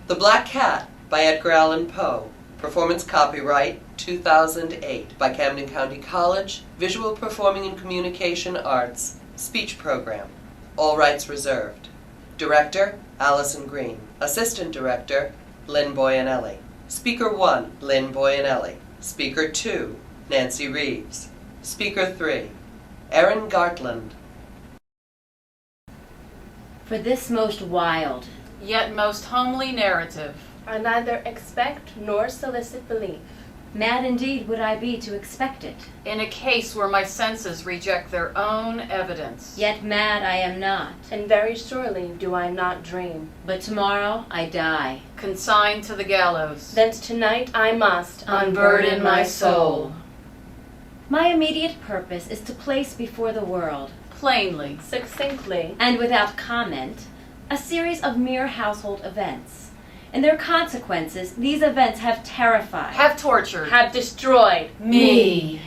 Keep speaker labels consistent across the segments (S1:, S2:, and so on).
S1: The Black Cat by Edgar Allan Poe. Performance copyright 2008 by Camden County College, Visual Performing and Communication Arts, Speech Program. All rights reserved. Director, Allison Green. Assistant Director, Lynn Boyanelli. Speaker 1, Lynn Boyanelli. Speaker 2, Nancy Reeves. Speaker 3, Erin Gartland.
S2: For this most wild,
S3: yet most homely narrative,
S4: I neither expect nor solicit belief.
S2: mad indeed would I be to expect it.
S3: in a case where my senses reject their own evidence.
S2: Yet mad I am not,
S4: And very surely do I not dream.
S2: but tomorrow I die.
S3: Consigned to the gallows.
S4: Thence tonight I must
S3: Unburden my soul.
S2: My immediate purpose is to place before the world,
S3: Plainly,
S4: succinctly,
S2: and without comment, a series of mere household events. In their consequences, these events have terrified,
S3: have tortured
S4: have destroyed
S3: me.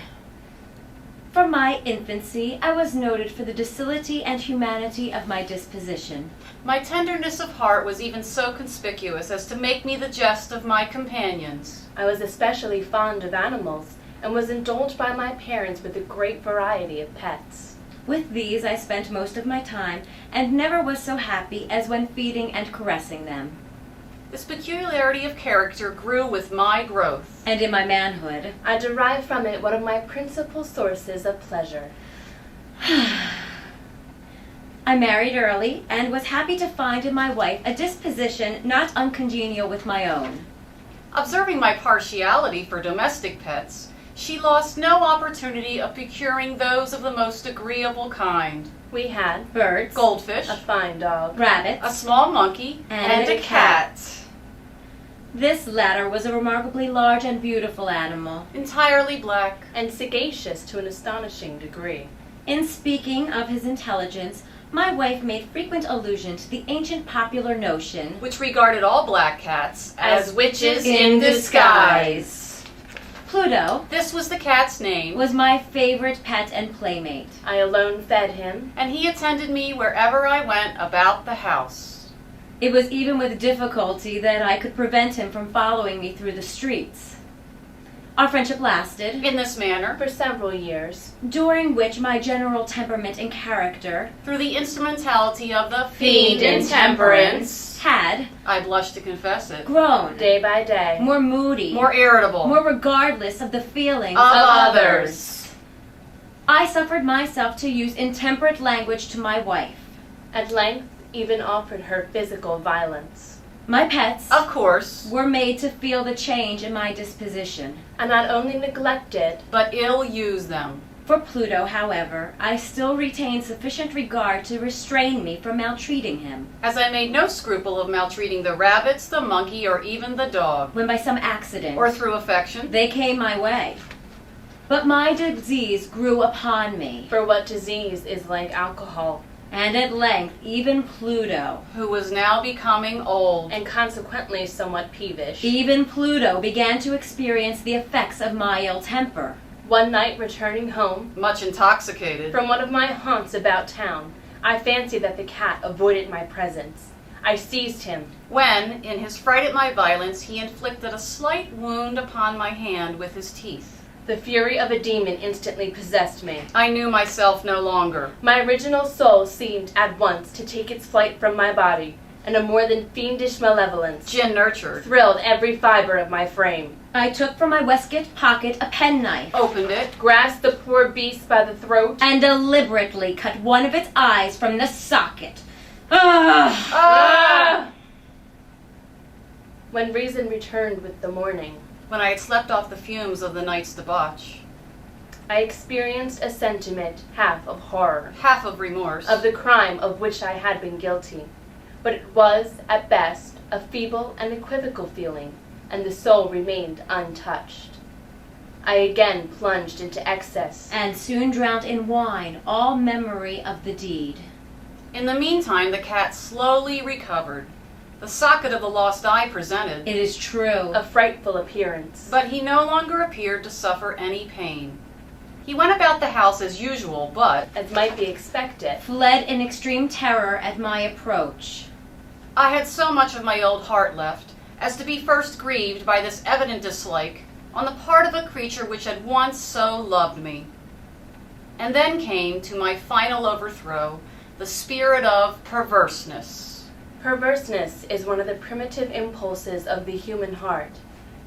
S2: From my infancy, I was noted for the docility and humanity of my disposition.
S3: My tenderness of heart was even so conspicuous as to make me the jest of my companions.
S4: I was especially fond of animals, and was indulged by my parents with a great variety of pets.
S2: With these I spent most of my time, and never was so happy as when feeding and caressing them.
S3: This peculiarity of character grew with my growth.
S2: And in my manhood,
S4: I derived from it one of my principal sources of pleasure.
S2: I married early, and was happy to find in my wife a disposition not uncongenial with my own.
S3: Observing my partiality for domestic pets, she lost no opportunity of procuring those of the most agreeable kind.
S4: We had
S2: Birds,
S3: Goldfish,
S4: a fine dog,
S2: rabbits,
S3: a small monkey,
S2: And
S3: a
S2: a
S3: cat.
S2: This latter was a remarkably large and beautiful animal.
S3: Entirely black.
S4: and sagacious to an astonishing degree.
S2: In speaking of his intelligence, my wife made frequent allusion to the ancient popular notion
S3: Which regarded all black cats as witches
S2: in
S3: in disguise.
S2: Pluto
S3: This was the cat's name,
S2: was my favorite pet and playmate.
S4: I alone fed him,
S3: and he attended me wherever I went about the house.
S2: It was even with difficulty that I could prevent him from following me through the streets. Our friendship lasted,
S3: In this manner,
S4: for several years,
S2: during which my general temperament and character
S3: through the instrumentality of the
S4: Fiend intemperance,
S2: had
S3: I blush to confess it,
S2: grown
S4: day by day,
S2: more moody,
S3: more irritable,
S2: more regardless of the feelings
S3: of others.
S2: I suffered myself to use intemperate language to my wife.
S4: at length even offered her physical violence.
S2: My pets
S3: Of course,
S2: were made to feel the change in my disposition.
S4: I not only neglected,
S3: but ill use them.
S2: For Pluto, however, I still retained sufficient regard to restrain me from maltreating him,
S3: As I made no scruple of maltreating the rabbits, the monkey, or even the dog,
S2: when by some accident
S3: or through affection.
S2: they came my way. But my disease grew upon me,
S4: for what disease is like alcohol,
S2: and at length even Pluto,
S3: Who was now becoming old,
S4: and consequently somewhat peevish.
S2: even Pluto began to experience the effects of my ill temper.
S4: One night returning home
S3: much intoxicated,
S4: from one of my haunts about town, I fancied that the cat avoided my presence. I seized him,
S3: when, in his fright at my violence, he inflicted a slight wound upon my hand with his teeth.
S4: the fury of a demon instantly possessed me.
S3: I knew myself no longer.
S4: My original soul seemed at once to take its flight from my body, and a more than fiendish malevolence
S3: Gin nurtured,
S4: thrilled every fiber of my frame.
S2: I took from my waistcoat pocket a penknife,
S3: opened it,
S4: Grasped the poor beast by the throat,
S2: and deliberately cut one of its eyes from the socket. Ah!
S4: Ah! When reason returned with the morning,
S3: when I had slept off the fumes of the night's debauch,
S4: I experienced a sentiment half of horror,
S3: half of remorse,
S4: of the crime of which I had been guilty. But it was, at best, a feeble and equivocal feeling, and the soul remained untouched. I again plunged into excess,
S2: And soon drowned in wine all memory of the deed.
S3: In the meantime, the cat slowly recovered. The socket of the lost eye presented,
S2: It is true.
S4: a frightful appearance.
S3: but he no longer appeared to suffer any pain. He went about the house as usual, but
S4: as might be expected,
S2: Fled in extreme terror at my approach.
S3: I had so much of my old heart left as to be first grieved by this evident dislike on the part of a creature which had once so loved me. And then came to my final overthrow the spirit of perverseness.
S4: Perverseness is one of the primitive impulses of the human heart.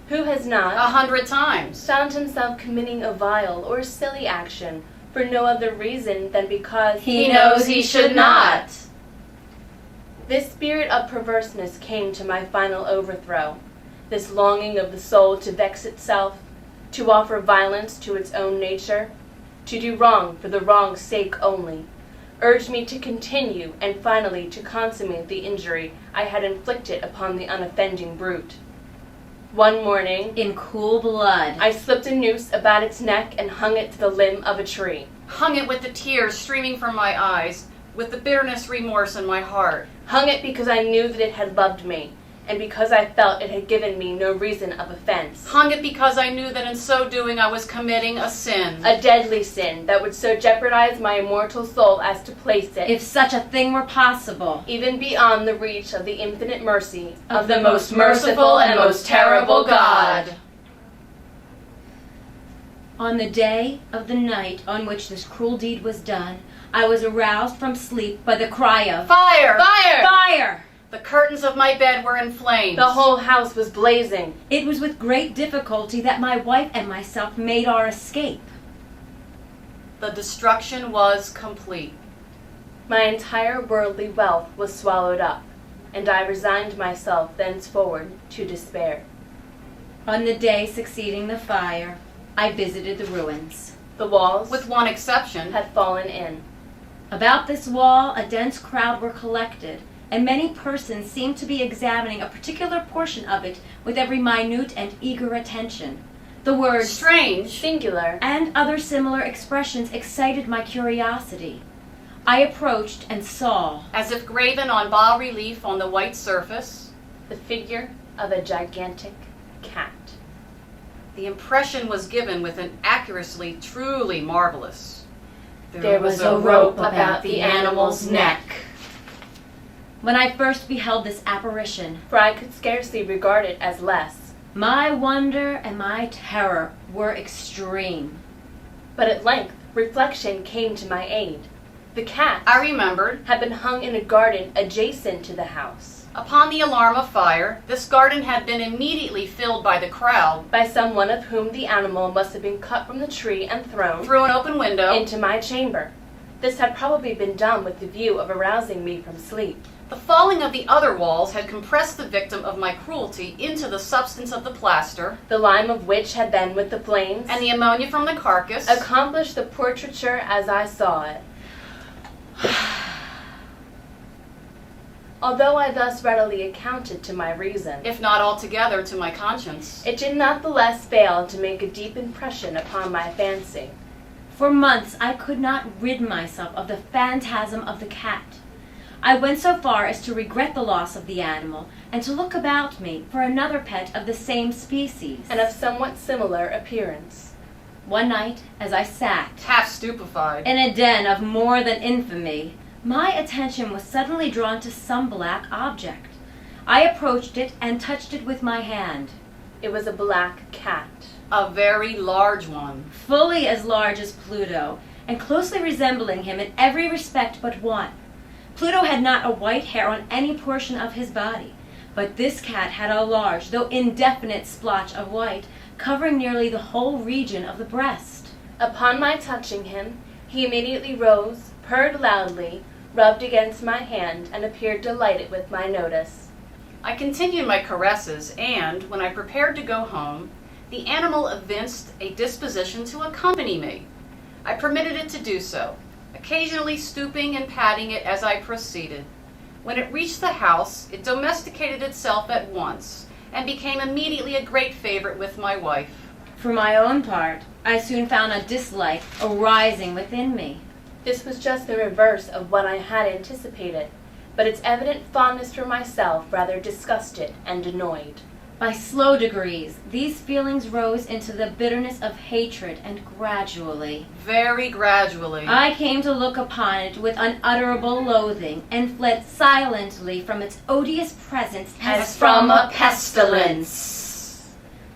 S4: Who has not
S3: 100 times.
S4: found himself committing a vile or silly action for no other reason than because
S2: He knows he should not.
S4: This spirit of perverseness came to my final overthrow. This longing of the soul to vex itself, to offer violence to its own nature, to do wrong for the wrong's sake only, urged me to continue and finally to consummate the injury I had inflicted upon the unoffending brute. One morning,
S2: In cool blood.
S4: I slipped a noose about its neck and hung it to the limb of a tree.
S3: Hung it with the tears streaming from my eyes, with the bitterness remorse in my heart.
S4: Hung it because I knew that it had loved me, and because I felt it had given me no reason of offense.
S3: Hung it because I knew that in so doing I was committing a sin.
S4: A deadly sin that would so jeopardize my immortal soul as to place it,
S2: If such a thing were possible.
S4: even beyond the reach of the infinite mercy
S2: Of the most merciful and most terrible God. On the day of the night on which this cruel deed was done, I was aroused from sleep by the cry of
S3: Fire!
S4: Fire!
S2: Fire!
S3: The curtains of my bed were in flames.
S4: The whole house was blazing.
S2: It was with great difficulty that my wife and myself made our escape.
S3: The destruction was complete.
S4: My entire worldly wealth was swallowed up, and I resigned myself thenceforward to despair.
S2: On the day succeeding the fire, I visited the ruins.
S4: The walls
S3: With one exception.
S4: had fallen in.
S2: About this wall, a dense crowd were collected, and many persons seemed to be examining a particular portion of it with every minute and eager attention. The words
S3: Strange.
S4: Singular.
S2: and other similar expressions excited my curiosity. I approached and saw
S3: As if graven on bas relief on the white surface,
S4: The figure of a gigantic cat.
S3: the impression was given with an accuracy truly marvelous.
S4: There was a rope about the animal's neck.
S2: when I first beheld this apparition.
S4: For I could scarcely regard it as less.
S2: My wonder and my terror were extreme.
S4: But at length, reflection came to my aid. The cat
S3: I remembered,
S4: had been hung in a garden adjacent to the house
S3: upon the alarm of fire, this garden had been immediately filled by the crowd
S4: by someone of whom the animal must have been cut from the tree and thrown
S3: through an open window.
S4: into my chamber. This had probably been done with the view of arousing me from sleep.
S3: The falling of the other walls had compressed the victim of my cruelty into the substance of the plaster,
S4: The lime of which had then, with the flames,
S3: and the ammonia from the carcass
S4: accomplished the portraiture as I saw it. Although I thus readily accounted to my reason,
S3: if not altogether to my conscience.
S4: it did not the less fail to make a deep impression upon my fancy.
S2: For months I could not rid myself of the phantasm of the cat. I went so far as to regret the loss of the animal, and to look about me for another pet of the same species.
S4: And of somewhat similar appearance.
S2: One night, as I sat
S3: Half stupefied.
S2: in a den of more than infamy, my attention was suddenly drawn to some black object. I approached it and touched it with my hand.
S4: It was a black cat.
S3: A very large one.
S2: Fully as large as Pluto, and closely resembling him in every respect but one. Pluto had not a white hair on any portion of his body, but this cat had a large, though indefinite, splotch of white, covering nearly the whole region of the breast.
S4: Upon my touching him, he immediately rose, purred loudly, rubbed against my hand, and appeared delighted with my notice.
S3: I continued my caresses, and, when I prepared to go home, the animal evinced a disposition to accompany me. I permitted it to do so, occasionally stooping and patting it as I proceeded. When it reached the house, it domesticated itself at once, and became immediately a great favorite with my wife.
S2: For my own part, I soon found a dislike arising within me.
S4: This was just the reverse of what I had anticipated, but its evident fondness for myself rather disgusted and annoyed.
S2: By slow degrees, these feelings rose into the bitterness of hatred, and gradually,
S3: Very gradually.
S2: I came to look upon it with unutterable loathing, and fled silently from its odious presence
S3: as from a pestilence.